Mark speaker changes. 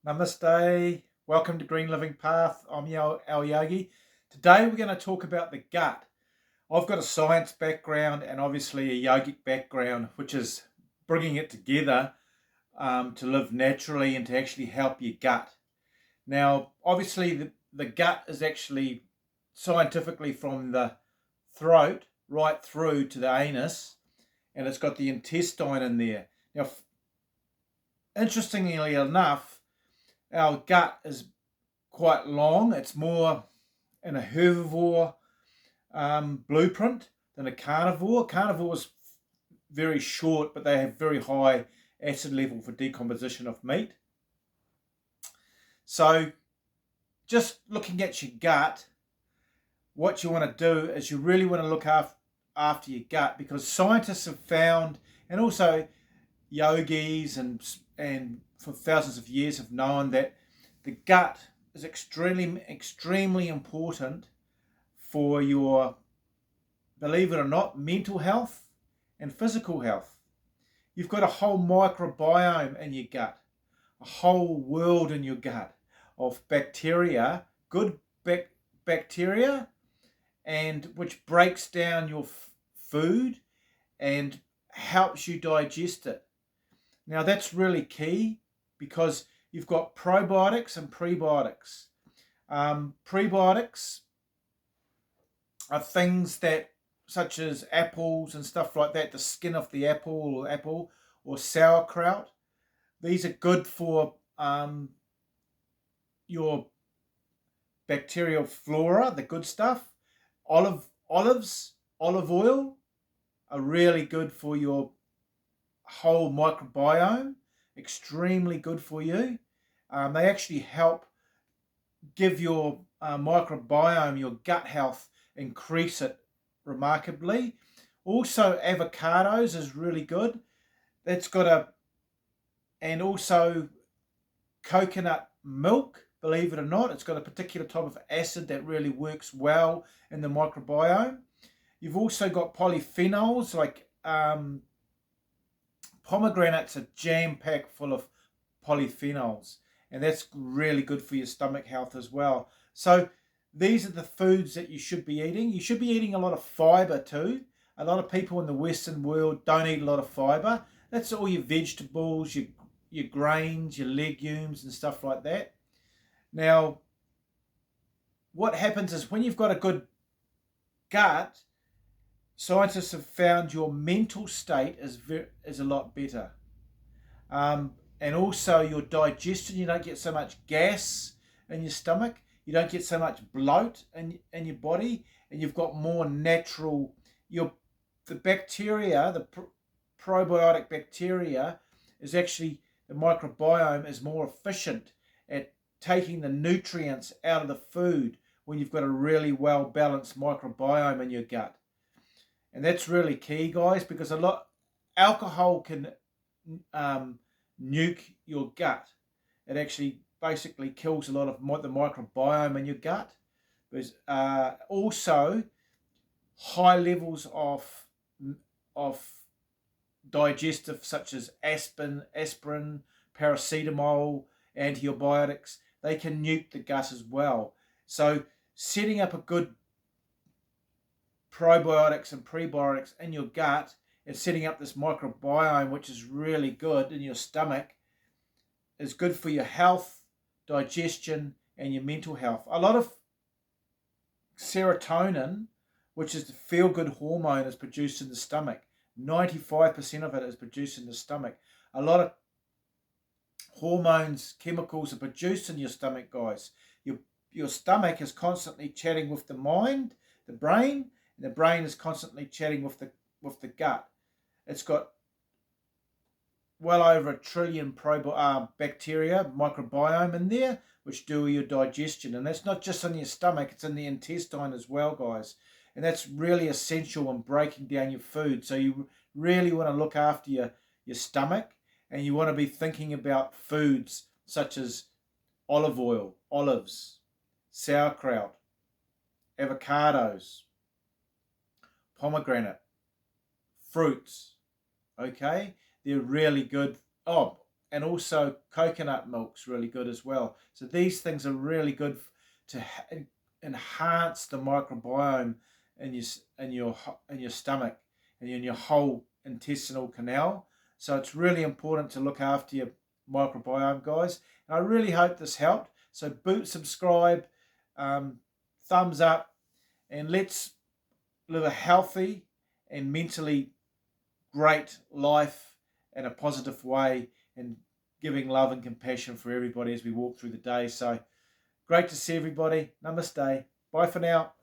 Speaker 1: Namaste. Welcome to Green Living Path. I'm Al Yogi. Today we're going to talk about the gut. I've got a science background and obviously a yogic background, which is bringing it together to live naturally and to actually help your gut. Now, obviously, the gut is actually scientifically from the throat right through to the anus, and it's got the intestine in there. Now, interestingly enough, our gut is quite long. It's more in a herbivore blueprint than a carnivore. Carnivore is very short, but they have very high acid level for decomposition of meat. So just looking at your gut, what you want to do is you really want to look after your gut, because scientists have found, and also yogis and for thousands of years have known that the gut is extremely important for your, believe it or not, mental health and physical health. You've got a whole microbiome in your gut, a whole world in your gut of bacteria, good bacteria, and which breaks down your food and helps you digest it. Now that's really key, because you've got probiotics and prebiotics. Prebiotics are things that, such as apples and stuff like that, the skin of the apple or sauerkraut. These are good for your bacterial flora, the good stuff. Olives, olive oil are really good for your whole microbiome, extremely good for you. They actually help give your microbiome, your gut health, increase it remarkably. Also, avocados is really good. That's got and also coconut milk, believe it or not, it's got a particular type of acid that really works well in the microbiome. You've also got polyphenols, like pomegranates are jam-packed full of polyphenols, and that's really good for your stomach health as well. So these are the foods that you should be eating. You should be eating a lot of fiber too. A lot of people in the Western world don't eat a lot of fiber. That's all your vegetables, your grains, your legumes and stuff like that. Now, what happens is when you've got a good gut, scientists have found your mental state is a lot better. And also your digestion, you don't get so much gas in your stomach, you don't get so much bloat in your body, and you've got more natural, the bacteria, the probiotic bacteria is actually, the microbiome is more efficient at taking the nutrients out of the food when you've got a really well balanced microbiome in your gut. And that's really key, guys, because alcohol can nuke your gut. It actually basically kills a lot of the microbiome in your gut. There's also high levels of digestive, such as aspirin, paracetamol, antibiotics. They can nuke the gut as well. So setting up a good probiotics and prebiotics in your gut and setting up this microbiome, which is really good in your stomach, is good for your health, digestion, and your mental health. A lot of serotonin, which is the feel-good hormone, is produced in the stomach. 95% of it is produced in the stomach. A lot of hormones, chemicals are produced in your stomach, guys. Your stomach is constantly chatting with the mind, the brain, and the brain is constantly chatting with the gut. It's got well over 1 trillion bacteria, microbiome in there, which do your digestion. And that's not just in your stomach, it's in the intestine as well, guys. And that's really essential in breaking down your food. So you really want to look after your stomach, and you want to be thinking about foods such as olive oil, olives, sauerkraut, avocados, pomegranate, fruits. Okay, they're really good. Oh, and also coconut milk's really good as well. So these things are really good to enhance the microbiome in your stomach and in your whole intestinal canal. So it's really important to look after your microbiome, guys. And I really hope this helped. So subscribe, thumbs up, and let's live a healthy and mentally great life in a positive way, and giving love and compassion for everybody as we walk through the day. So great to see everybody. Namaste. Bye for now.